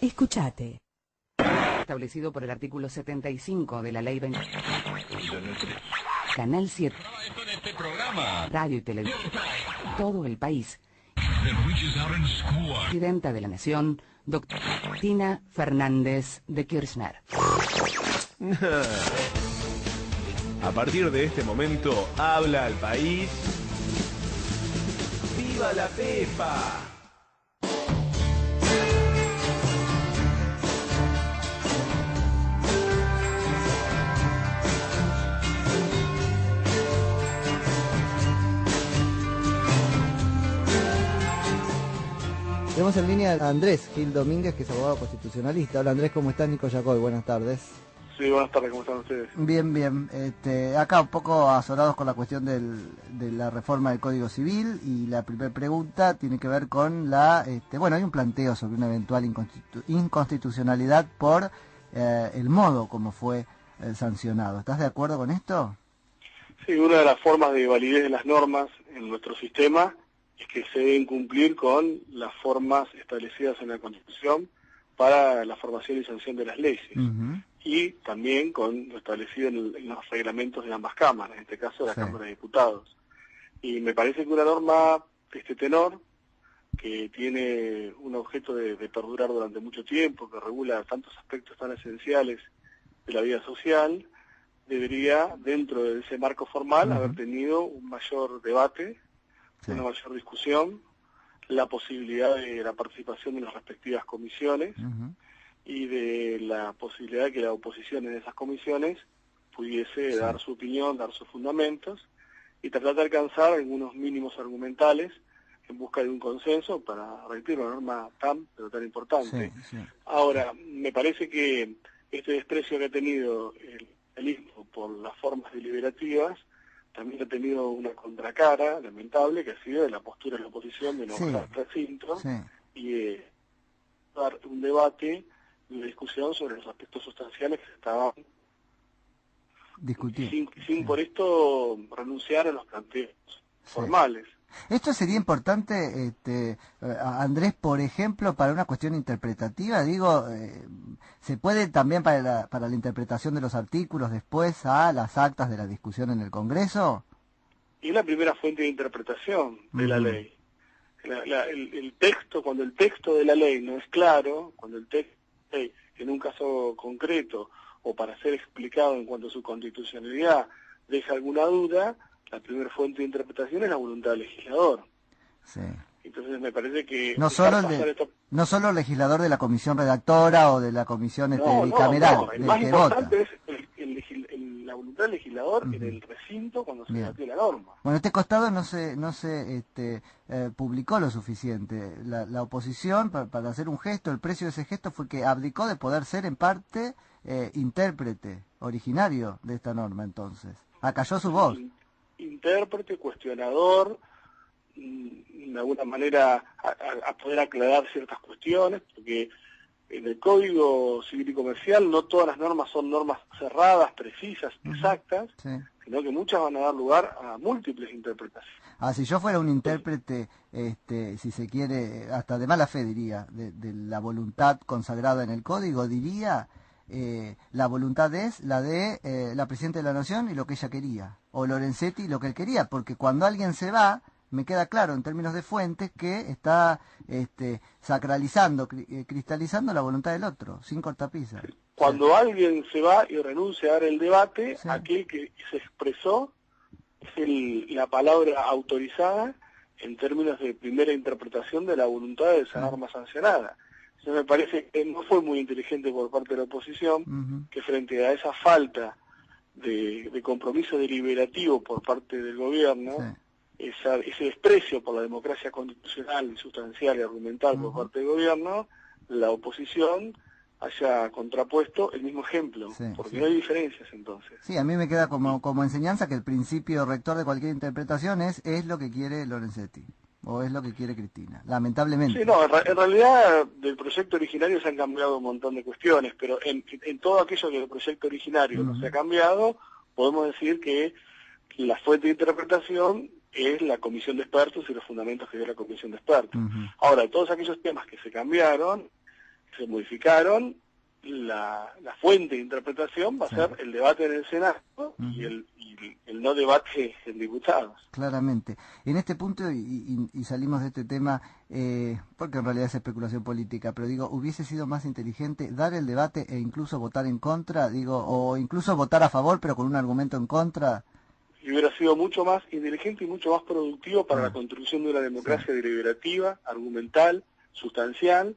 Escuchate. Establecido por el artículo 75 de la Ley 20. Canal 7. Radio y televisión. Todo el país. Presidenta de la Nación, doctora Cristina Fernández de Kirchner. A partir de este momento, habla al país. ¡Viva la Pepa! Tenemos en línea a Andrés Gil Domínguez, que es abogado constitucionalista. Hola Andrés, ¿cómo estás? Nico Yacoy, buenas tardes. Sí, buenas tardes, ¿cómo están ustedes? Bien, bien. Acá un poco azorados con la cuestión de la reforma del Código Civil, y la primera pregunta tiene que ver con bueno, hay un planteo sobre una eventual inconstitucionalidad por el modo como fue sancionado. ¿Estás de acuerdo con esto? Sí, una de las formas de validez de las normas en nuestro sistema es que se deben cumplir con las formas establecidas en la Constitución para la formación y sanción de las leyes. Y también con lo establecido en los reglamentos de ambas cámaras, en este caso de la Cámara de Diputados. Y me parece que una norma de este tenor, que tiene un objeto de perdurar durante mucho tiempo, que regula tantos aspectos tan esenciales de la vida social, debería, dentro de ese marco formal, haber tenido un mayor debate, una mayor discusión, la posibilidad de la participación de las respectivas comisiones y de la posibilidad de que la oposición en esas comisiones pudiese dar su opinión, dar sus fundamentos y tratar de alcanzar algunos mínimos argumentales en busca de un consenso para repetir una norma tan importante. Ahora, me parece que este desprecio que ha tenido el ISMO por las formas deliberativas también ha tenido una contracara lamentable, que ha sido de la postura de la oposición de no usar recinto y dar un debate y una discusión sobre los aspectos sustanciales que se estaban discutiendo, sin por esto renunciar a los planteos formales. Esto sería importante, Andrés, por ejemplo, para una cuestión interpretativa, se puede también para la interpretación de los artículos después a las actas de la discusión en el Congreso. Y la primera fuente de interpretación de la ley. El texto, cuando el texto de la ley no es claro, cuando el texto de la ley, en un caso concreto o para ser explicado en cuanto a su constitucionalidad, deja alguna duda, la primera fuente de interpretación es la voluntad del legislador. Entonces me parece que no solo el legislador de la comisión redactora o de la comisión bicameral. El más importante es la voluntad del legislador en el recinto cuando se debatió la norma. Bueno, este costado no se publicó lo suficiente. La oposición, para hacer un gesto, el precio de ese gesto fue que abdicó de poder ser en parte intérprete originario de esta norma. Entonces acalló su voz. Intérprete, cuestionador, de alguna manera a poder aclarar ciertas cuestiones, porque en el Código Civil y Comercial no todas las normas son normas cerradas, precisas, exactas, sino que muchas van a dar lugar a múltiples interpretaciones. Si yo fuera un intérprete, si se quiere, hasta de mala fe diría, de la voluntad consagrada en el Código, diría... la voluntad es la de la Presidenta de la Nación y lo que ella quería, o Lorenzetti y lo que él quería, porque cuando alguien se va, me queda claro en términos de fuentes que está sacralizando, cristalizando la voluntad del otro, sin cortapisas. Cuando alguien se va y renuncia a dar el debate, aquel que se expresó es la palabra autorizada en términos de primera interpretación de la voluntad de esa norma sancionada. Me parece que no fue muy inteligente por parte de la oposición que frente a esa falta de compromiso deliberativo por parte del gobierno, ese desprecio por la democracia constitucional, sustancial y argumental por parte del gobierno, la oposición haya contrapuesto el mismo ejemplo, porque no hay diferencias entonces. Sí, a mí me queda como enseñanza que el principio rector de cualquier interpretación es lo que quiere Lorenzetti. ¿O es lo que quiere Cristina? Lamentablemente. Sí, no, en realidad del proyecto originario se han cambiado un montón de cuestiones, pero en todo aquello que el proyecto originario no se ha cambiado, podemos decir que la fuente de interpretación es la comisión de expertos y los fundamentos que dio la comisión de expertos. Ahora, todos aquellos temas que se cambiaron, se modificaron, la fuente de interpretación va a ser el debate en el Senado y el no debate en diputados. Claramente. En este punto, y salimos de este tema, porque en realidad es especulación política, pero digo, ¿hubiese sido más inteligente dar el debate e incluso votar en contra? Digo, o incluso votar a favor, pero con un argumento en contra. Y hubiera sido mucho más inteligente y mucho más productivo para la construcción de una democracia deliberativa, argumental, sustancial,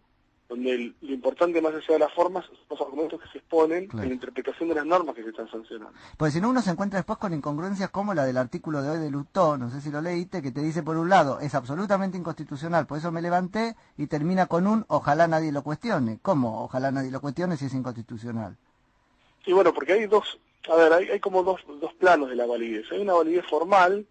donde lo importante más allá de las formas son los argumentos que se exponen en la interpretación de las normas que se están sancionando. Pues si no, uno se encuentra después con incongruencias como la del artículo de hoy de Lustó, no sé si lo leíste, que te dice por un lado, es absolutamente inconstitucional, por eso me levanté, y termina con un ojalá nadie lo cuestione. ¿Cómo ojalá nadie lo cuestione si es inconstitucional? Sí, bueno, porque hay hay como dos planos de la validez. Hay una validez formal,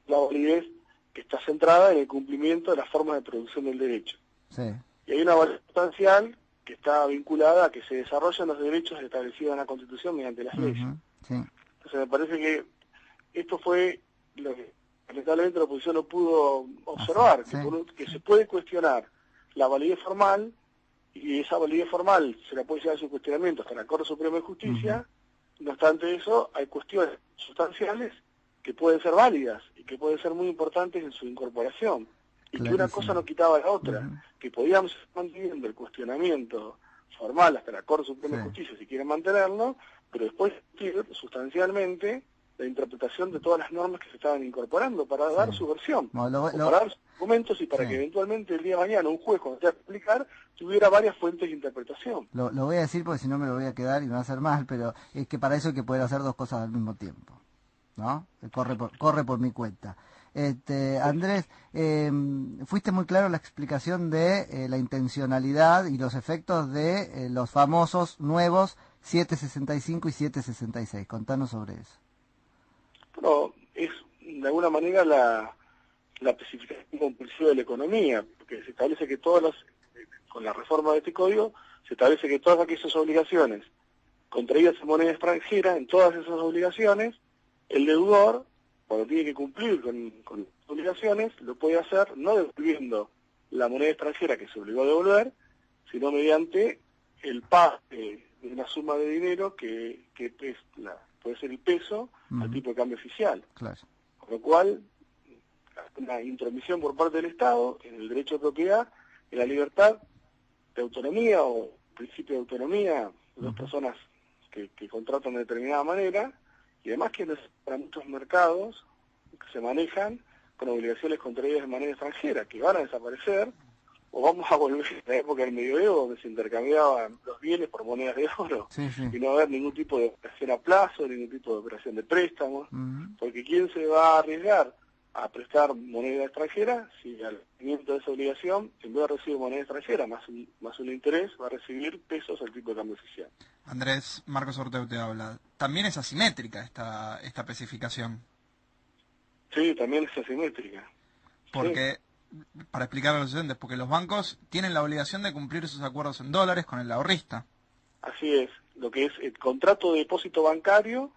la validez que está centrada en el cumplimiento de las formas de producción del derecho. Sí. Y hay una validez sustancial que está vinculada a que se desarrollan los derechos establecidos en la Constitución mediante las leyes. Sí. Entonces me parece que esto fue lo que lamentablemente la oposición no pudo observar, que se puede cuestionar la validez formal, y esa validez formal se la puede llevar a su cuestionamiento hasta la Corte Suprema de Justicia. No obstante eso, hay cuestiones sustanciales que pueden ser válidas y que pueden ser muy importantes en su incorporación. Y que una cosa no quitaba la otra, que podíamos ir manteniendo el cuestionamiento formal hasta la Corte Suprema de Justicia si quieren mantenerlo, pero después sustancialmente la interpretación de todas las normas que se estaban incorporando para dar su versión, para dar sus argumentos y para que eventualmente el día de mañana un juez cuando tenga que explicar tuviera varias fuentes de interpretación. Lo voy a decir porque si no me lo voy a quedar y me va a hacer mal, pero es que para eso hay que poder hacer dos cosas al mismo tiempo, ¿no? Corre por mi cuenta. Andrés, fuiste muy claro en la explicación de la intencionalidad y los efectos de los famosos nuevos 765 y 766. Contanos sobre eso. Bueno, es de alguna manera la especificación compulsiva de la economía, porque se establece que con la reforma de este código, se establece que todas aquellas obligaciones contraídas en moneda extranjera, en todas esas obligaciones, el deudor, cuando tiene que cumplir con las obligaciones, lo puede hacer no devolviendo la moneda extranjera que se obligó a devolver, sino mediante el pago de una suma de dinero que puede ser el peso al tipo de cambio oficial. Claro. Con lo cual, una intromisión por parte del Estado en el derecho de propiedad, en la libertad de autonomía o principio de autonomía de las personas que contratan de determinada manera, y además que para muchos mercados que se manejan con obligaciones contraídas de manera extranjera, que van a desaparecer, o vamos a volver a la época del medioevo donde se intercambiaban los bienes por monedas de oro, y no va a haber ningún tipo de operación a plazo, ningún tipo de operación de préstamos, porque ¿quién se va a arriesgar a prestar moneda extranjera si al cumplimiento de esa obligación, en vez de recibir moneda extranjera más un interés, va a recibir pesos al tipo de cambio oficial? Andrés, Marcos Ortega te habla. También es asimétrica esta especificación. Sí, también es asimétrica. Porque, para explicar a los oyentes, porque los bancos tienen la obligación de cumplir sus acuerdos en dólares con el ahorrista. Así es. Lo que es el contrato de depósito bancario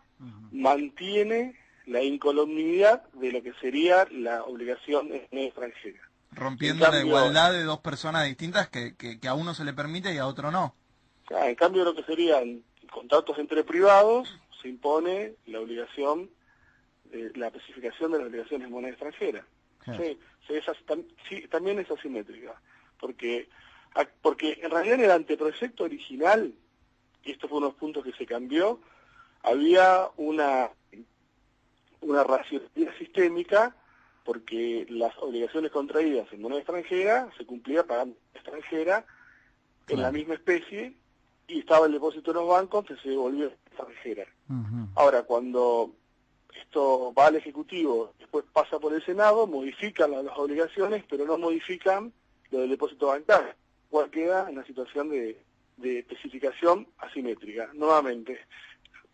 mantiene la incolumnidad de lo que sería la obligación en moneda extranjera. Rompiendo la igualdad de dos personas distintas que a uno se le permite y a otro no. En cambio, lo que serían contratos entre privados, se impone la obligación, la especificación de las obligaciones en moneda extranjera. Sí, también es asimétrica, porque en realidad en el anteproyecto original, y esto fue uno de los puntos que se cambió, había una racionalidad sistémica, porque las obligaciones contraídas en moneda extranjera se cumplía pagando extranjera en la misma especie, y estaba el depósito en los bancos que se devolvió extranjera. Ahora, cuando esto va al Ejecutivo, después pasa por el Senado, modifican las obligaciones, pero no modifican lo del depósito bancario, cual queda en una situación de especificación asimétrica. Nuevamente,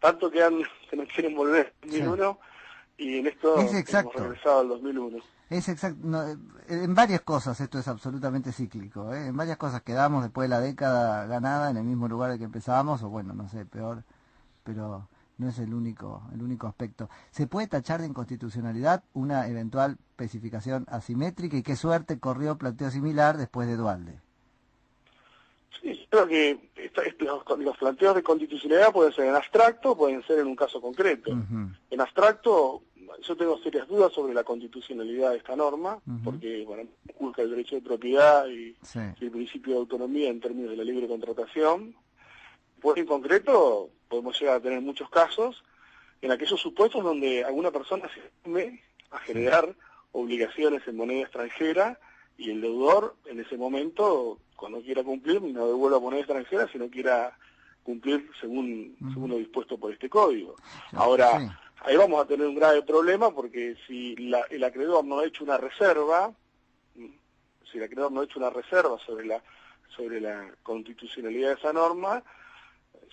tanto que no quieren volver al 2001, y en esto hemos regresado al 2001. Es exacto. En varias cosas esto es absolutamente cíclico, ¿eh? En varias cosas quedamos después de la década ganada en el mismo lugar en que empezábamos, o bueno, no sé, peor, pero no es el único aspecto. ¿Se puede tachar de inconstitucionalidad una eventual especificación asimétrica? ¿Y qué suerte corrió planteo similar después de Duhalde? Sí, creo que los planteos de constitucionalidad pueden ser en abstracto, pueden ser en un caso concreto. En abstracto, yo tengo serias dudas sobre la constitucionalidad de esta norma, porque, bueno, inculca el derecho de propiedad y el principio de autonomía en términos de la libre contratación. Pues en concreto, podemos llegar a tener muchos casos en aquellos supuestos donde alguna persona se anime a generar obligaciones en moneda extranjera y el deudor en ese momento, cuando quiera cumplir, no devuelva moneda extranjera, sino quiera cumplir según lo dispuesto por este código. Ahora, ahí vamos a tener un grave problema, porque si el acreedor no ha hecho una reserva, sobre la constitucionalidad de esa norma,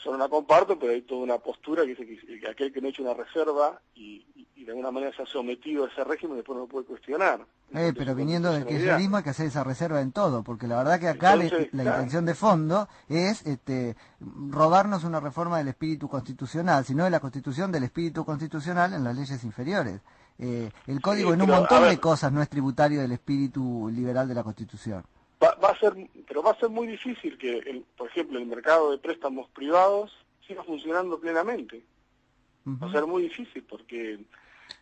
yo no la comparto, pero hay toda una postura que dice que aquel que no ha hecho una reserva y de alguna manera se ha sometido a ese régimen después no lo puede cuestionar. Pero viniendo del kirchnerismo hay que hacer esa reserva en todo, porque la verdad que acá la intención de fondo es robarnos una reforma del espíritu constitucional, sino de la constitución del espíritu constitucional en las leyes inferiores. El código en un montón de cosas no es tributario del espíritu liberal de la Constitución. Pero va a ser muy difícil que, por ejemplo, el mercado de préstamos privados siga funcionando plenamente. Va a ser muy difícil porque...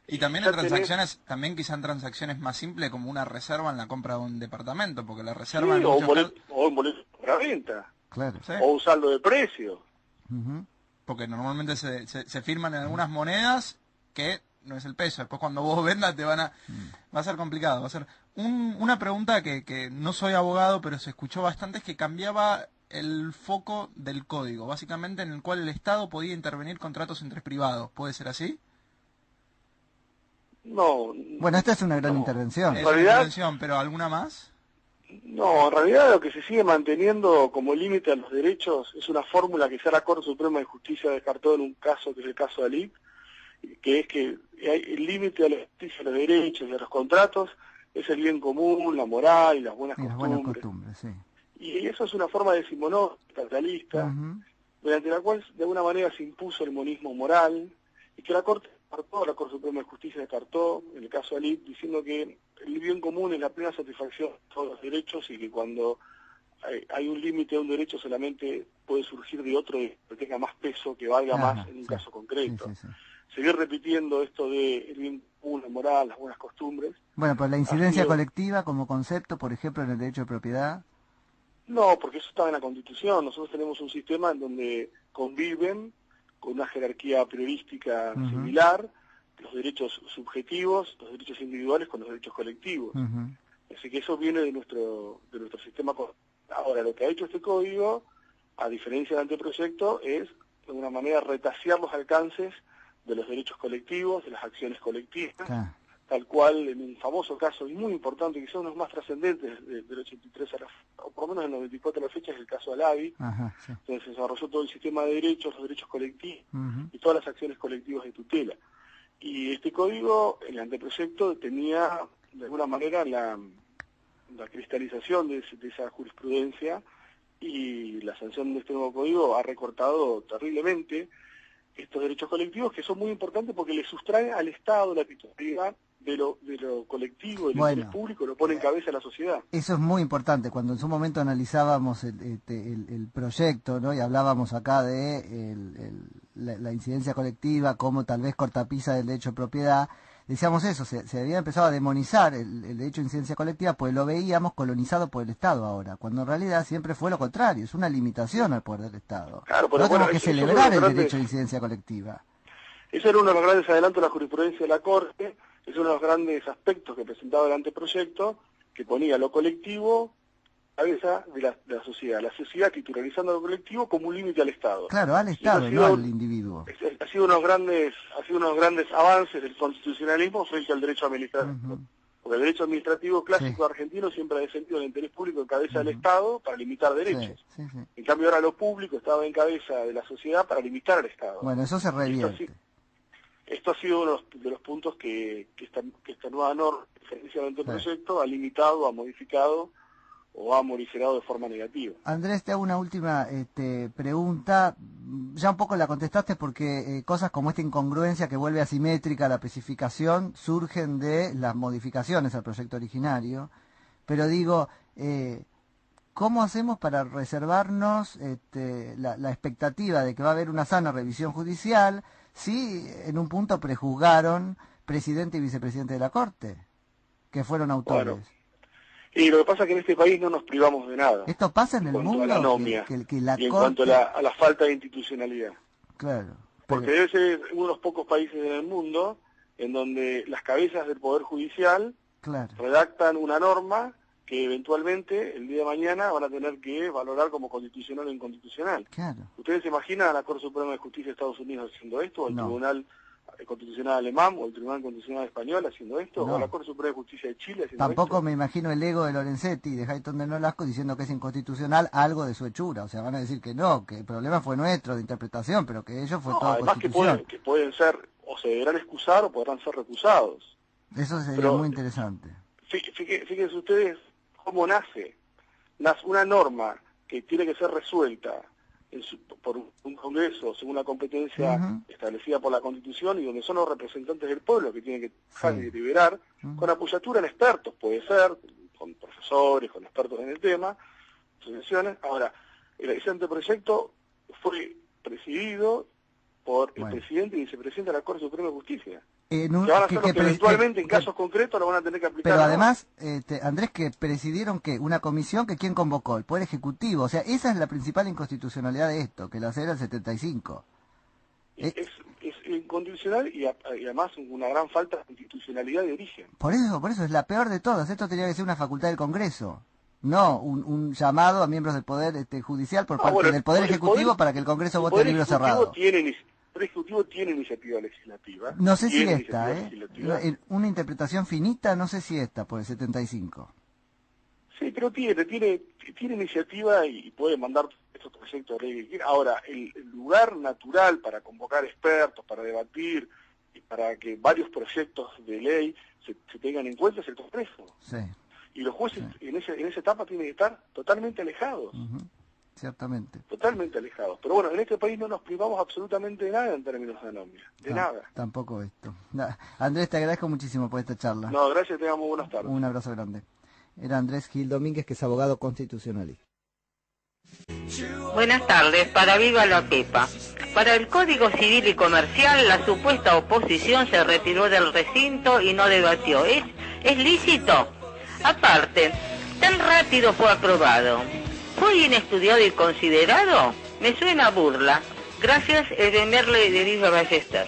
Y también en transacciones, también quizá en transacciones más simples como una reserva en la compra de un departamento, porque la reserva... Sí, o un boleto de compraventa, claro. O un saldo de precio. Porque normalmente se firman en algunas monedas que no es el peso. Después cuando vos vendas te va a ser complicado. Va a ser una pregunta que no soy abogado, pero se escuchó bastante, es que cambiaba el foco del código, básicamente en el cual el Estado podía intervenir contratos entre privados. ¿Puede ser así? No. Bueno, esta es una gran intervención. Es una intervención, pero ¿alguna más? No, en realidad lo que se sigue manteniendo como límite a los derechos es una fórmula que ya la Corte Suprema de Justicia descartó en un caso que es el caso de Alip, que es que el límite a la justicia, a los derechos y a los contratos es el bien común, la moral y las buenas costumbres. Sí. Y eso es una forma decimonónica, estatalista, mediante la cual de alguna manera se impuso el monismo moral, y que la Corte Suprema de Justicia descartó en el caso de Alip, diciendo que el bien común es la plena satisfacción de todos los derechos y que cuando hay un límite a un derecho solamente puede surgir de otro que tenga más peso, que valga más en un caso concreto. Seguir repitiendo esto de el bien común, la moral, las buenas costumbres. Bueno, pues la incidencia colectiva como concepto, por ejemplo, en el derecho de propiedad. No, porque eso estaba en la Constitución. Nosotros tenemos un sistema en donde conviven con una jerarquía priorística similar los derechos subjetivos, los derechos individuales con los derechos colectivos. Así que eso viene de nuestro sistema. Ahora, lo que ha hecho este código, a diferencia del anteproyecto, es de alguna manera retasear los alcances de los derechos colectivos, de las acciones colectivas, tal cual en un famoso caso y muy importante, que son los más trascendentes del 83 o por lo menos del 94 a la fecha, es el caso Alavi. Entonces se desarrolló todo el sistema de derechos, los derechos colectivos y todas las acciones colectivas de tutela. Y este código, el anteproyecto, tenía de alguna manera la cristalización de esa jurisprudencia, y la sanción de este nuevo código ha recortado terriblemente estos derechos colectivos, que son muy importantes porque le sustraen al Estado la titularidad de lo colectivo, del interés público, lo pone en cabeza a la sociedad. Eso es muy importante. Cuando en su momento analizábamos el proyecto, ¿no? Y hablábamos acá de la incidencia colectiva como tal vez cortapisa del derecho de propiedad, decíamos eso, se había empezado a demonizar el derecho de incidencia colectiva, pues lo veíamos colonizado por el Estado ahora, cuando en realidad siempre fue lo contrario, es una limitación al poder del Estado. Claro, pero tenemos que celebrar el derecho de incidencia colectiva. Ese era uno de los grandes adelantos de la jurisprudencia de la Corte, es uno de los grandes aspectos que presentaba el anteproyecto, que ponía lo colectivo a cabeza de la sociedad titularizando lo colectivo como un límite al Estado. Claro, al Estado, no al individuo. Ha sido unos grandes avances del constitucionalismo frente al derecho administrativo. Porque el derecho administrativo clásico argentino siempre ha defendido el interés público en cabeza del Estado para limitar derechos. En cambio ahora lo público estaba en cabeza de la sociedad para limitar al Estado. Bueno, eso se revierte. Esto ha sido uno de los puntos que esta nueva norma, diferencialmente el proyecto, ha limitado, ha modificado o ha modificado de forma negativa. Andrés, te hago una última pregunta. Ya un poco la contestaste porque cosas como esta incongruencia que vuelve asimétrica la especificación surgen de las modificaciones al proyecto originario. Pero digo, ¿cómo hacemos para reservarnos la expectativa de que va a haber una sana revisión judicial si en un punto prejuzgaron presidente y vicepresidente de la Corte, que fueron autores? Bueno, y lo que pasa es que en este país no nos privamos de nada. ¿Esto pasa en el mundo? A la anomia, que la y en Corte... cuanto a la falta de institucionalidad. Claro. Porque debe ser uno de los pocos países en el mundo en donde las cabezas del Poder Judicial redactan una norma que eventualmente el día de mañana van a tener que valorar como constitucional o inconstitucional. Claro. ¿Ustedes se imaginan a la Corte Suprema de Justicia de Estados Unidos haciendo esto, o el No. Tribunal Constitucional Alemán, o el Tribunal Constitucional Español haciendo esto, No. o la Corte Suprema de Justicia de Chile haciendo Tampoco esto? me imagino el ego de Lorenzetti y de Hayton de Nolasco diciendo que es inconstitucional algo de su hechura. O sea, van a decir que no, que el problema fue nuestro de interpretación, pero que ellos fue todo además constitución. que pueden ser, o se deberán excusar o podrán ser recusados. Eso sería Pero, muy interesante. Fíjense ustedes cómo nace una norma que tiene que ser resuelta por un Congreso según la competencia establecida por la Constitución, y donde son los representantes del pueblo que tienen que dejar y deliberar, con apoyatura en expertos, puede ser, con profesores, con expertos en el tema, asociaciones. Ahora, ese anteproyecto fue presidido por el presidente y vicepresidente de la Corte Suprema de Justicia. Que van a ser los que eventualmente, en casos concretos, lo van a tener que aplicar. Pero además, Andrés, que presidieron que una comisión que ¿quién convocó? El Poder Ejecutivo. O sea, esa es la principal inconstitucionalidad de esto, que la hace era el 75. Es inconstitucional y además una gran falta de institucionalidad de origen. Por eso es la peor de todas. Esto tenía que ser una facultad del Congreso. No un llamado a miembros del Poder Judicial por parte del Poder Ejecutivo para que el Congreso vote a libro cerrado. El Poder Ejecutivo tiene iniciativa legislativa. No sé si esta, una interpretación finita, no sé si esta por el 75. Sí, pero tiene iniciativa y puede mandar estos proyectos de ley que quiera. Ahora, el lugar natural para convocar expertos, para debatir y para que varios proyectos de ley se tengan en cuenta es el Congreso. Sí. Y los jueces en esa etapa tienen que estar totalmente alejados. Ciertamente. Totalmente alejados. Pero bueno, en este país no nos privamos absolutamente de nada en términos de anomia. De nada. Tampoco esto. Andrés, te agradezco muchísimo por esta charla. No, gracias, tengamos buenas tardes. Un abrazo grande. Era Andrés Gil Domínguez, que es abogado constitucionalista. Buenas tardes, para Viva la Pepa. Para el Código Civil y Comercial, la supuesta oposición se retiró del recinto y no debatió. ¿Es lícito? Aparte, tan rápido fue aprobado. ¿Fue bien estudiado y considerado? Me suena a burla. Gracias, Merle de Viva Ballester.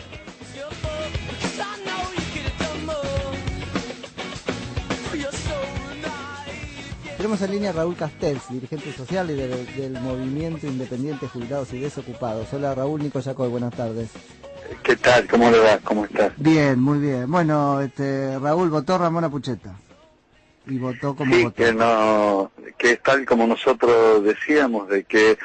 Tenemos en línea a Raúl Castells, dirigente social y del Movimiento Independiente Jubilados y Desocupados. Hola Raúl, Nico Yacoy, buenas tardes. ¿Qué tal? ¿Cómo le va? ¿Cómo estás? Bien, muy bien. Bueno, Raúl votó Ramón Apucheta. Y votó como votó. Que es tal como nosotros decíamos, de que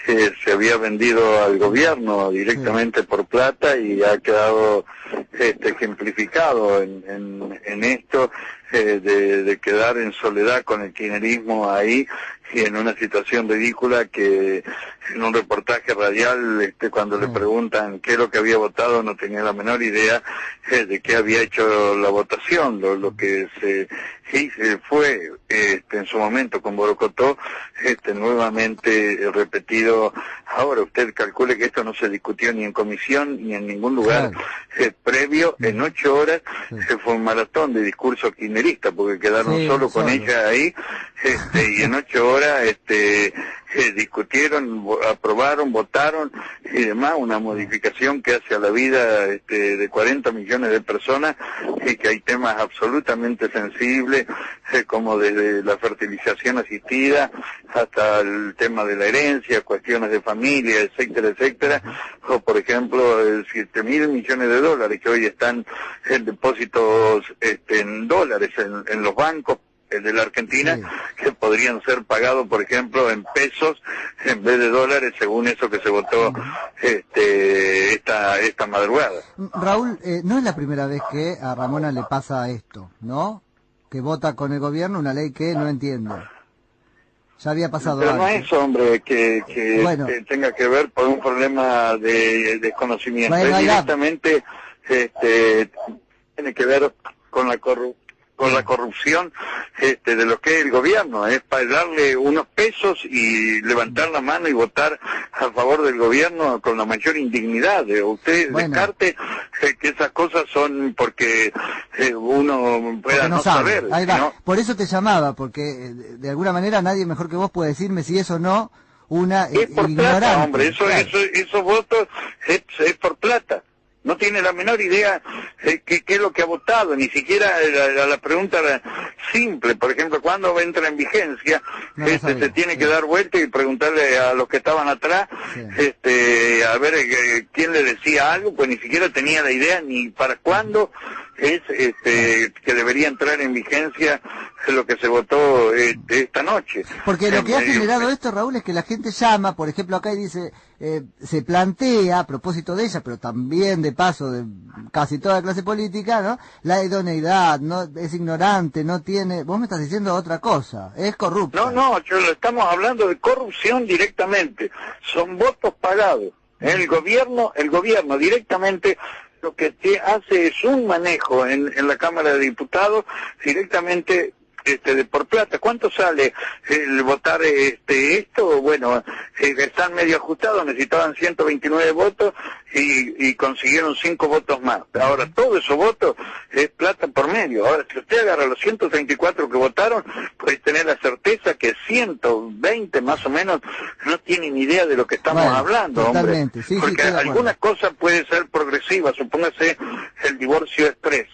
se había vendido al gobierno directamente por plata y ha quedado ejemplificado en esto de quedar en soledad con el kirchnerismo ahí y en una situación ridícula que en un reportaje radial cuando le preguntan qué es lo que había votado no tenía la menor idea de qué había hecho la votación. Lo que se fue en su momento con Borocotó nuevamente repetido. Ahora usted calcule que esto no se discutió ni en comisión ni en ningún lugar previo. En 8 horas fue un maratón de discurso kirchnerista porque quedaron solo con ella ahí y en 8 horas discutieron, aprobaron, votaron y demás una modificación que hace a la vida de 40 millones de personas y que hay temas absolutamente sensibles como desde la fertilización asistida hasta el tema de la herencia, cuestiones de familia, etcétera, etcétera, o por ejemplo 7.000 millones de dólares que hoy están en depósitos en dólares en los bancos de la Argentina, que podrían ser pagados, por ejemplo, en pesos en vez de dólares, según eso que se votó esta madrugada. Raúl, no es la primera vez que a Ramona le pasa esto, ¿no? Que vota con el gobierno una ley que no entiende. Ya había pasado Pero antes. no es, hombre, que tenga que ver por un problema de desconocimiento. Es directamente tiene que ver con la con la corrupción de lo que es el gobierno, es para darle unos pesos y levantar la mano y votar a favor del gobierno con la mayor indignidad. Usted descarte que esas cosas son porque uno pueda no saber. Ahí va. ¿no? Por eso te llamaba, porque de alguna manera nadie mejor que vos puede decirme si es o no una es por ignorante. Plata, hombre, Claro. esos votos es por plata. No tiene la menor idea qué es lo que ha votado, ni siquiera la pregunta simple. Por ejemplo, cuando entra en vigencia, No lo sabía, se tiene que dar vuelta y preguntarle a los que estaban atrás, a ver quién le decía algo, pues ni siquiera tenía la idea ni para cuándo es que debería entrar en vigencia lo que se votó esta noche. Porque lo que ha generado esto, Raúl, es que la gente llama, por ejemplo, acá y dice, se plantea, a propósito de ella, pero también de paso de casi toda la clase política, ¿no? La idoneidad, no es ignorante, no tiene... Vos me estás diciendo otra cosa, es corrupta. No, estamos hablando de corrupción directamente. Son votos pagados. El gobierno directamente lo que hace es un manejo en la Cámara de Diputados directamente de por plata. ¿Cuánto sale el votar esto? Bueno, están medio ajustados, necesitaban 129 votos y consiguieron 5 votos más. Ahora, todos esos votos es plata por medio. Ahora, si usted agarra los 134 que votaron, puede tener la certeza que 120 más o menos no tienen idea de lo que estamos hablando, totalmente. hombre. Sí, porque algunas cosas pueden ser progresivas, supóngase el divorcio express,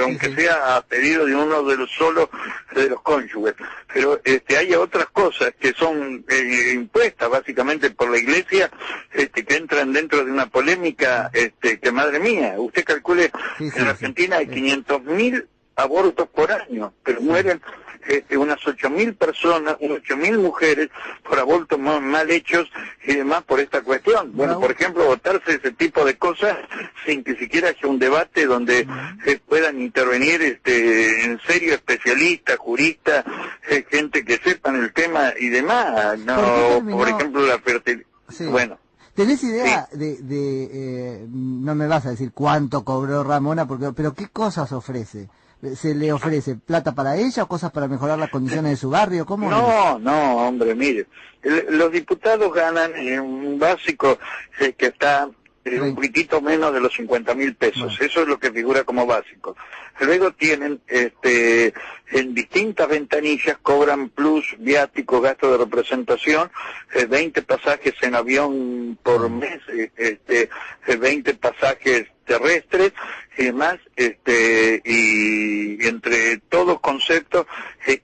aunque sea a pedido de uno de los solos de los cónyuges, pero hay otras cosas que son impuestas básicamente por la Iglesia, que entran dentro de una polémica que madre mía, usted calcule en Argentina hay 500.000 abortos por año, pero mueren unas 8.000 personas, 8.000 mujeres por abortos mal hechos y demás por esta cuestión. Bueno, por ejemplo, votarse ese tipo de cosas sin que siquiera haya un debate donde puedan intervenir en serio especialistas, juristas, gente que sepan el tema y demás. No, por ejemplo, la fertilidad. Bueno. ¿Tenés idea no me vas a decir cuánto cobró Ramona, pero qué cosas ofrece? ¿Se le ofrece plata para ella o cosas para mejorar las condiciones de su barrio? ¿Cómo No, hombre, mire, los diputados ganan un básico que está un poquitito menos de los 50.000 pesos. Eso es lo que figura como básico. Luego tienen, en distintas ventanillas cobran plus, viáticos, gastos de representación, 20 pasajes en avión por mes, 20 pasajes terrestres y demás, y entre todos conceptos,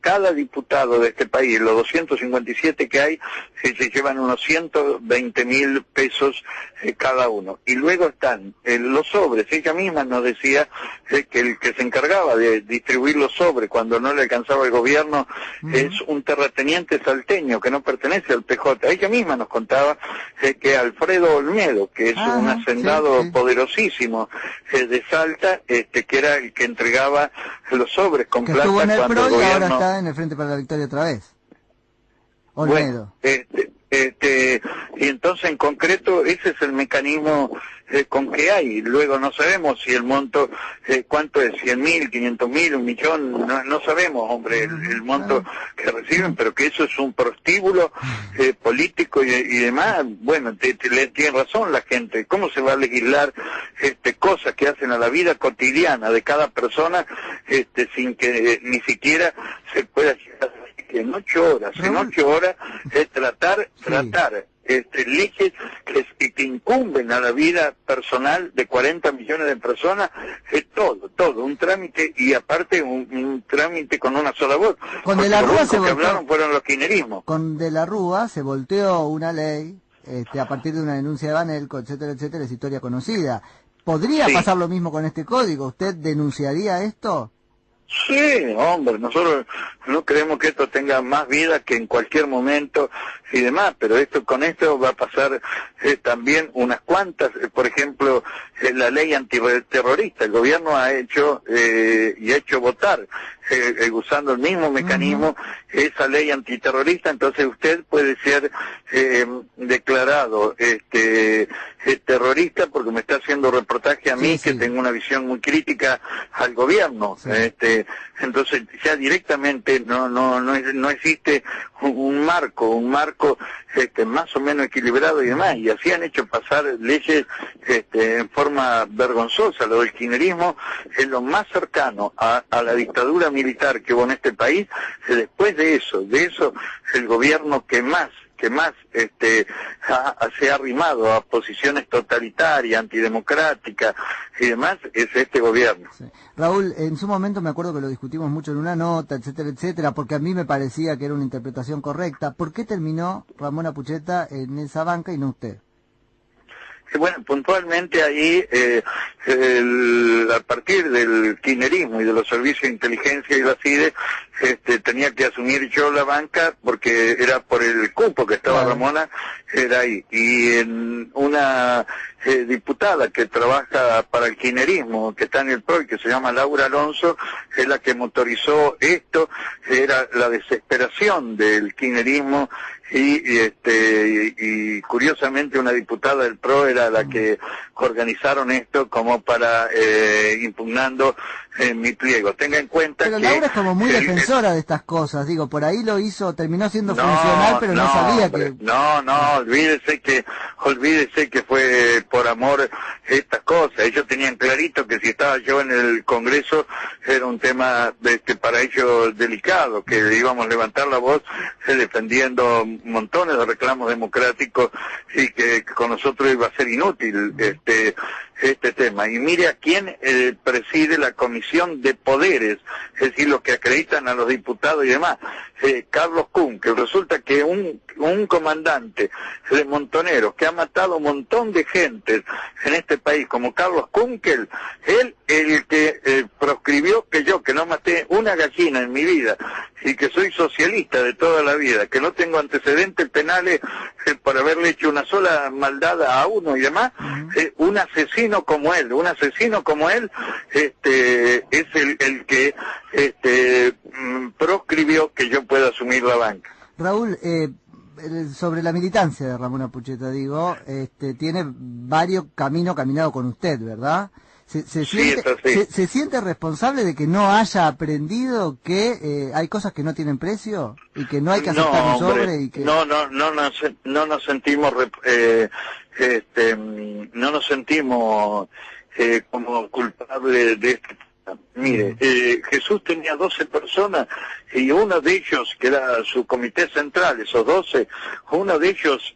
cada diputado de este país, los 257 que hay, se llevan unos 120.000 pesos cada uno. Y luego están los sobres. Ella misma nos decía que el que se encargaba de distribuir los sobres cuando no le alcanzaba el gobierno es un terrateniente salteño que no pertenece al PJ. Ella misma nos contaba que Alfredo Olmedo, que es un hacendado poderosísimo de Salta, que era el que entregaba los sobres con que plata estuvo en el cuando PRO el y gobierno... ahora está en el Frente para la Victoria otra vez. Olmedo. Bueno, y entonces en concreto ese es el mecanismo con que hay. Luego no sabemos si el monto, cuánto es, 100.000, 500.000, 1.000.000, no sabemos, hombre, el monto que reciben, pero que eso es un prostíbulo político y demás. Bueno, tiene razón la gente. ¿Cómo se va a legislar cosas que hacen a la vida cotidiana de cada persona sin que ni siquiera se pueda llegar en 8 horas tratar leyes que incumben a la vida personal de 40 millones de personas, todo, un trámite, y aparte un trámite con una sola voz. Con De la Rúa se volteó, hablaron fueron los kirchnerismos. Con De la Rúa se volteó una ley a partir de una denuncia de Banelco, etcétera, etcétera, es historia conocida. ¿Podría pasar lo mismo con este código? ¿Usted denunciaría esto? Sí, hombre, nosotros no creemos que esto tenga más vida que en cualquier momento y demás, pero con esto va a pasar también unas cuantas, por ejemplo, la ley antiterrorista. El gobierno ha hecho y ha hecho votar, usando el mismo mecanismo, esa ley antiterrorista. Entonces usted puede ser declarado terrorista porque me está haciendo reportaje a mí mí, sí. que tengo una visión muy crítica al gobierno. Sí. Entonces ya directamente no existe un marco más o menos equilibrado y demás, y así han hecho pasar leyes en forma vergonzosa. Lo del kirchnerismo es lo más cercano a la dictadura militar que hubo en este país. Después de eso el gobierno que más se ha arrimado a posiciones totalitarias, antidemocráticas y demás, es este gobierno. Sí. Raúl, en su momento me acuerdo que lo discutimos mucho en una nota, etcétera, etcétera, porque a mí me parecía que era una interpretación correcta. ¿Por qué terminó Ramón Apucheta en esa banca y no usted? Bueno, puntualmente ahí, a partir del kirchnerismo y de los servicios de inteligencia y la CIDE, tenía que asumir yo la banca porque era por el cupo que estaba Ramona, era ahí. Y en una diputada que trabaja para el kirchnerismo, que está en el PRO y que se llama Laura Alonso, es la que motorizó esto, era la desesperación del kirchnerismo y curiosamente una diputada del PRO era la que organizaron esto como para impugnando mi pliego. Tenga en cuenta pero que... Laura es como muy defensora de estas cosas, digo, por ahí lo hizo, terminó siendo funcional, pero no sabía hombre, que... No, olvídese que fue por amor estas cosas. Ellos tenían clarito que si estaba yo en el Congreso era un tema para ellos delicado, que íbamos a levantar la voz defendiendo montones de reclamos democráticos y que con nosotros iba a ser inútil este tema. Y mire a quién preside la Comisión de Poderes, es decir, los que acreditan a los diputados y demás, Carlos Kuhn, que resulta que un comandante de Montoneros que ha matado un montón de gente en este país, como Carlos Kunkel, él el que proscribió que yo, que no maté una gallina en mi vida y que soy socialista de toda la vida, que no tengo antecedentes penales por haberle hecho una sola maldad a uno y demás, un asesino como él es el que proscribió que yo pueda asumir la banca. Raúl, sobre la militancia de Ramón Apucheta, digo, tiene varios caminos caminado con usted, ¿verdad? ¿Se siente responsable de que no haya aprendido que hay cosas que no tienen precio y que no hay que aceptar un sobre? Y que... No nos sentimos como culpables de esto. Mire, Jesús tenía 12 personas y uno de ellos, que era su comité central, esos 12, uno de ellos,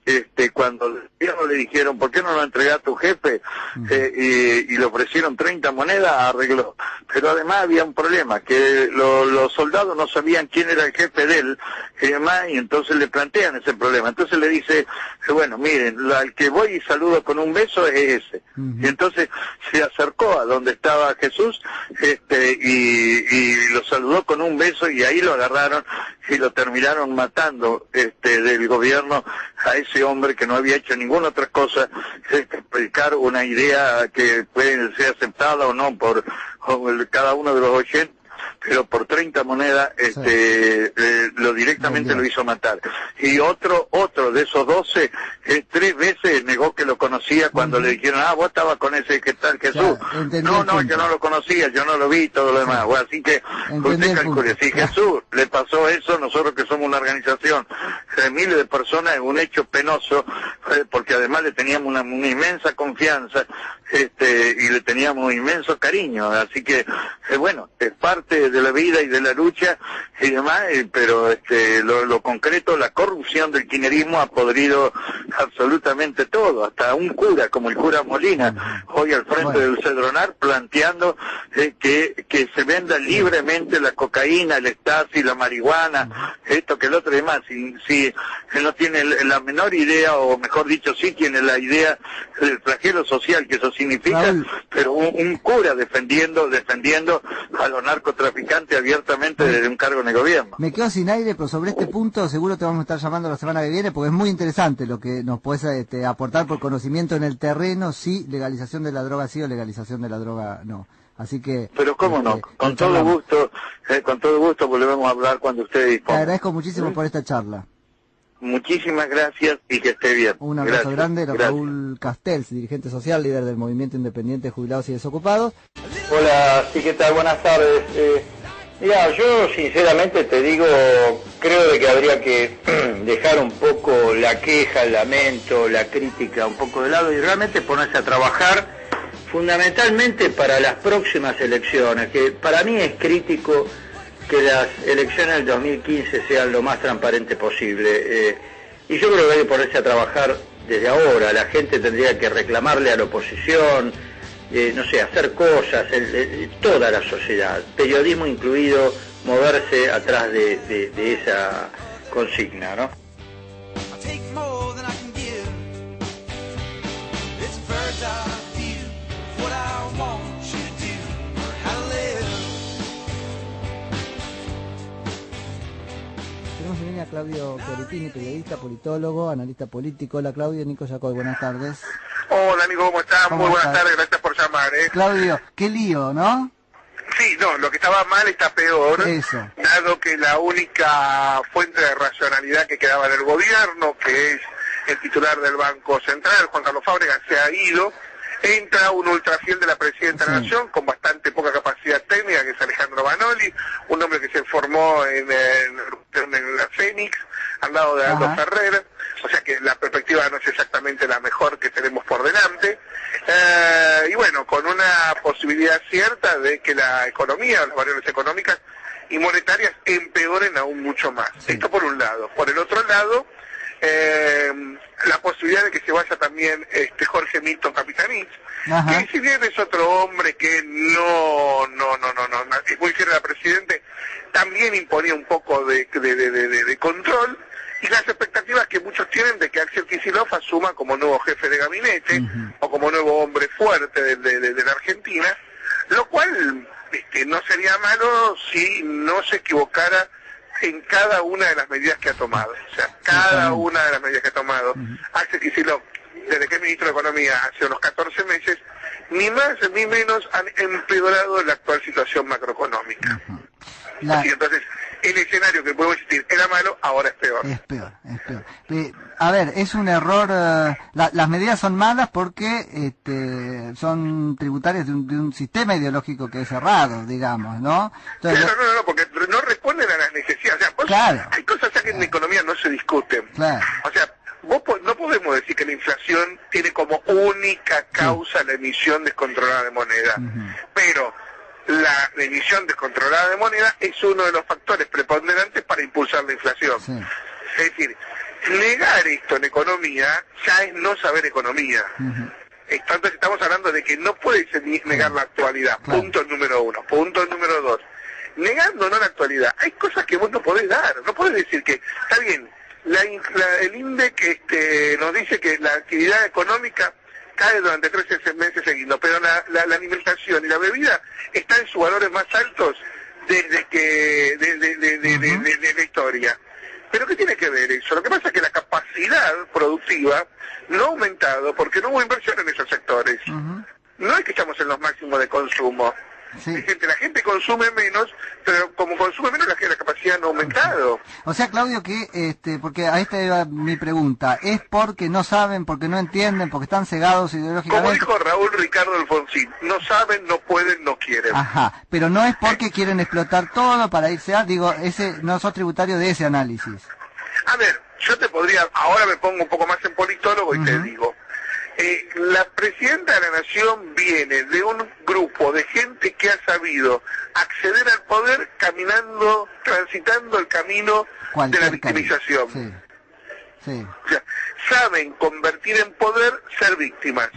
cuando le dijeron, ¿por qué no lo entregas a tu jefe? Y le ofrecieron 30 monedas, arregló. Pero además había un problema, que los soldados no sabían quién era el jefe de él, y demás, y entonces le plantean ese problema. Entonces le dice, bueno, miren, al que voy y saludo con un beso es ese. Y entonces se acercó a donde estaba Jesús, y lo saludó con un beso, y ahí lo agarraron y lo terminaron matando del gobierno a ese hombre que no había hecho ninguna otra cosa que predicar una idea que puede ser aceptada o no por cada uno de los oyentes, pero por 30 monedas lo directamente lo hizo matar. Y otro de esos 12 3 veces negó que lo conocía cuando le dijeron, vos estabas con ese que tal Jesús. No, yo no lo conocía, yo no lo vi, todo lo demás. Bueno, así que usted calcule, si Jesús le pasó eso, nosotros que somos una organización de miles de personas, es un hecho penoso, porque además le teníamos una inmensa confianza y le teníamos un inmenso cariño, así que bueno, es parte de la vida y de la lucha y demás, pero lo concreto, la corrupción del kirchnerismo ha podrido absolutamente todo, hasta un cura como el cura Molina, hoy al frente del Cedronar, planteando que se venda libremente la cocaína, el ecstasy, la marihuana, esto que el otro y demás, si no tiene la menor idea, o mejor dicho, sí tiene la idea del flagelo social que eso significa, Raúl, pero un cura defendiendo a los narcotraficantes abiertamente desde un cargo en el gobierno. Me quedo sin aire, pero sobre este punto seguro te vamos a estar llamando la semana que viene, porque es muy interesante lo que nos puedes aportar por conocimiento en el terreno, si legalización de la droga sí o legalización de la droga no. Así que... Pero cómo no, con todo gusto volvemos a hablar cuando ustedes dispongan. Te agradezco muchísimo por esta charla. Muchísimas gracias y que esté bien. Un abrazo grande, Gracias. Raúl Castells, dirigente social, líder del Movimiento Independiente de Jubilados y Desocupados. Hola, sí, ¿qué tal? Buenas tardes. Mira, yo sinceramente te digo, creo de que habría que dejar un poco la queja, el lamento, la crítica un poco de lado y realmente ponerse a trabajar fundamentalmente para las próximas elecciones, que para mí es crítico que las elecciones del 2015 sean lo más transparente posible. Y yo creo que hay que ponerse a trabajar desde ahora. La gente tendría que reclamarle a la oposición, no sé, hacer cosas, toda la sociedad, periodismo incluido, moverse atrás de esa consigna, ¿no? Tenemos en línea a Claudio Chiaritini, periodista, politólogo, analista político. Hola Claudio, Nico Yacoy, buenas tardes. Hola Nico, ¿cómo estás? Muy buenas tardes, gracias por llamar. Claudio, qué lío, ¿no? Sí, no, lo que estaba mal está peor, Eso. Dado que la única fuente de racionalidad que quedaba en el gobierno, que es el titular del Banco Central, Juan Carlos Fábregas, se ha ido. Entra un ultrafiel de la Presidenta de la Nación con bastante poca capacidad técnica, que es Alejandro Banoli, un hombre que se formó en la Fénix, al lado de Aldo Ferrer, o sea que la perspectiva no es exactamente la mejor que tenemos por delante, y bueno, con una posibilidad cierta de que la economía, las variables económicas y monetarias empeoren aún mucho más. Esto por un lado. Por el otro lado, la posibilidad de que se vaya también Jorge Milton Capitanich, que si bien es otro hombre que no es muy fiel al presidente, también imponía un poco de control, y las expectativas que muchos tienen de que Axel Kicillof asuma como nuevo jefe de gabinete o como nuevo hombre fuerte de la Argentina, lo cual no sería malo si no se equivocara en cada una de las medidas que ha tomado. O sea, cada una de las medidas que ha tomado Axel Kicillof, desde que es ministro de Economía hace unos 14 meses, ni más ni menos han empeorado la actual situación macroeconómica. Así, entonces, el escenario que podemos existir era malo, ahora es peor. Es peor. A ver, es un error, las medidas son malas porque son tributarias de un sistema ideológico que es errado, digamos, ¿no? Entonces, no, porque no responden a las necesidades. O sea, hay cosas que en economía no se discuten. O sea, no podemos decir que la inflación tiene como única causa la emisión descontrolada de moneda, pero la emisión descontrolada de moneda es uno de los factores preponderantes para impulsar la inflación. Es decir, negar esto en economía ya es no saber economía. Entonces estamos hablando de que no puedes negar la actualidad, punto número uno. Punto número dos, negando no la actualidad, hay cosas que vos no podés dar, no podés decir que, está bien, el INDEC nos dice que la actividad económica cae durante 13 meses seguidos, pero la alimentación y la bebida están en sus valores más altos desde de la historia. ¿Pero qué tiene que ver eso? Lo que pasa es que la capacidad productiva no ha aumentado porque no hubo inversión en esos sectores. No es que estamos en los máximos de consumo. La gente consume menos, pero como consume menos, la capacidad no ha aumentado. O sea, Claudio, que porque a esta era mi pregunta, ¿es porque no saben, porque no entienden, porque están cegados ideológicamente? Como dijo Raúl Ricardo Alfonsín, no saben, no pueden, no quieren. Pero no es porque quieren explotar todo para irse a, no sos tributario de ese análisis. A ver, yo te podría, ahora me pongo un poco más en politólogo y te digo, la Presidenta de la Nación viene de un grupo de gente que ha sabido acceder al poder transitando el camino de la victimización. O sea, saben convertir en poder ser víctimas.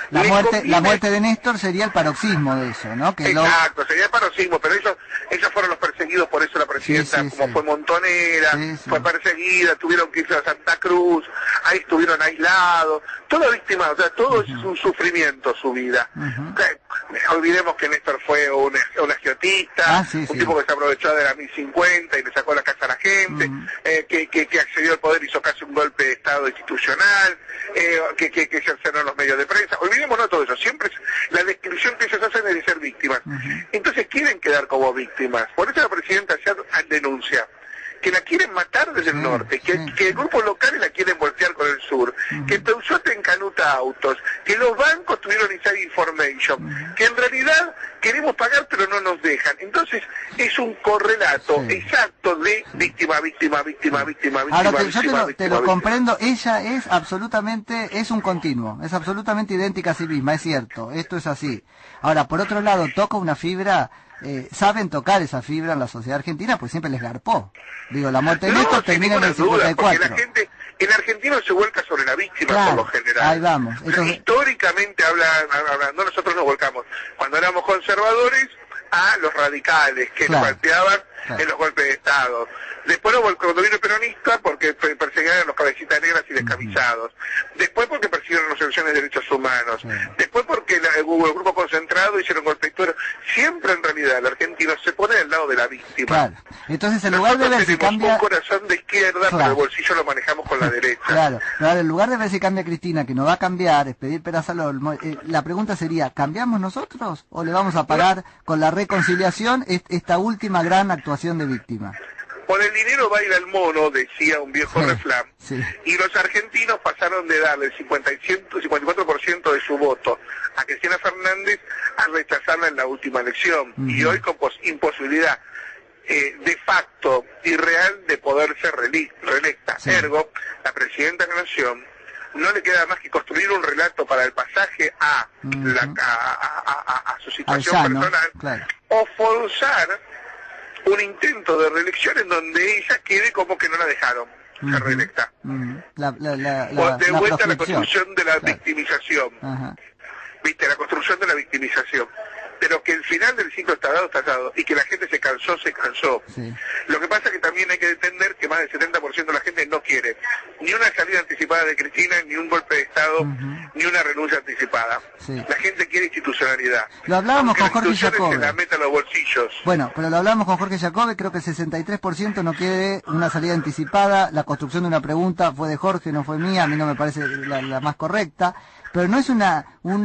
La muerte de Néstor sería el paroxismo de eso, ¿no? Exacto, sería el paroxismo, pero ellos fueron los perseguidos, por eso la presidenta, fue montonera, fue perseguida, tuvieron que irse a Santa Cruz, ahí estuvieron aislados, toda víctima, o sea, todo es un sufrimiento su vida. Olvidemos que Néstor fue un agiotista, un tipo que se aprovechó de la 1050 y le sacó la casa a la gente, que accedió al poder, hizo casi un golpe de Estado institucional, que cercenaron los medios de prensa. Olvidémonos de todo eso, siempre la descripción que ellos hacen es de ser víctimas. Entonces quieren quedar como víctimas. Por eso la presidenta ya denuncia que la quieren matar desde el norte, que grupos locales la quieren voltear con el sur, que Peugeot te encanuta autos, que los bancos tuvieron inside information, que en realidad queremos pagar pero no nos dejan. Entonces es un correlato exacto de víctima, víctima, víctima, víctima, víctima. Ahora, víctima, te lo comprendo, ella es absolutamente, es un continuo, es absolutamente idéntica a sí misma, es cierto, esto es así. Ahora, por otro lado, toca una fibra, saben tocar esa fibra en la sociedad argentina, pues siempre les garpó. Digo, la muerte de Néstor termina en el 54. Porque la gente, el argentino se vuelca sobre la víctima, claro, por lo general. Ahí vamos. Entonces, históricamente hablando, nosotros nos volcamos, cuando éramos conservadores, a los radicales que nos golpeaban en los golpes de Estado. Después cuando vino el peronista, porque perseguían a los cabecitas negras y descamisados. Después porque persiguieron las organizaciones de derechos humanos. Después porque hubo el grupo concentrado, hicieron golpes. Siempre en realidad el argentino se pone del lado de la víctima. Claro. Entonces en lugar de ver si cambia... un corazón de izquierda, pero el bolsillo lo manejamos con la derecha. Claro. Ahora, en lugar de ver si cambia Cristina, que no va a cambiar, es pedir peras al olmo, la pregunta sería, ¿cambiamos nosotros o le vamos a pagar con la reconciliación esta última gran actuación de víctima? Por el dinero va a ir al mono, decía un viejo refrán, y los argentinos pasaron de darle el 54% de su voto a Cristina Fernández a rechazarla en la última elección, y hoy con imposibilidad de facto y real de poder ser reelecta. Ergo, la presidenta de la Nación no le queda más que construir un relato para el pasaje a su situación personal, o forzar un intento de reelección en donde ella quede como que no la dejaron ser reelecta. De vuelta a la construcción de la victimización. ¿Viste? La construcción de la victimización. Pero que el final del ciclo está dado, y que la gente se cansó. Lo que pasa es que también hay que entender que más del 70% de la gente no quiere ni una salida anticipada de Cristina, ni un golpe de Estado, ni una renuncia anticipada. La gente quiere institucionalidad. Lo hablábamos con Jorge Jacobe. Se la meta a los bolsillos. Bueno, pero lo hablábamos con Jorge Jacobe, creo que el 63% no quiere una salida anticipada. La construcción de una pregunta fue de Jorge, no fue mía, a mí no me parece la más correcta. Pero no es un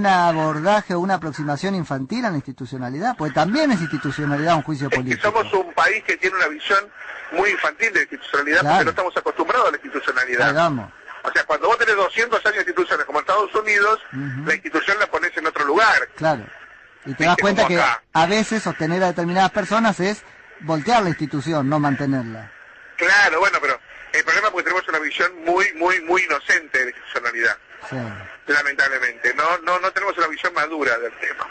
abordaje o una aproximación infantil a la institucionalidad, porque también es institucionalidad un juicio político. Es que somos un país que tiene una visión muy infantil de la institucionalidad, porque no estamos acostumbrados a la institucionalidad. Vamos. O sea, cuando vos tenés 200 años de instituciones como Estados Unidos, la institución la pones en otro lugar. Claro. Y te das cuenta que a veces sostener a determinadas personas es voltear la institución, no mantenerla. Claro, bueno, pero el problema es porque tenemos una visión muy inocente de la institucionalidad. Lamentablemente, no tenemos una visión madura del tema.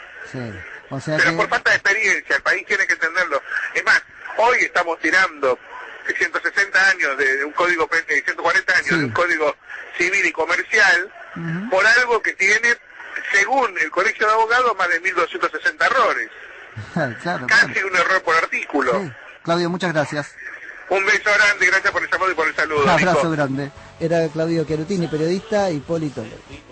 O sea pero por falta de experiencia, el país tiene que entenderlo. Es más, hoy estamos tirando 160 años de un código, 140 años de un código civil y comercial, por algo que tiene, según el Colegio de Abogados, más de 1.260 errores. Casi un error por artículo. Claudio, muchas gracias. Un beso grande, gracias por el llamado y por el saludo. Un abrazo grande. Era Claudio Chiarutini, periodista y politólogo.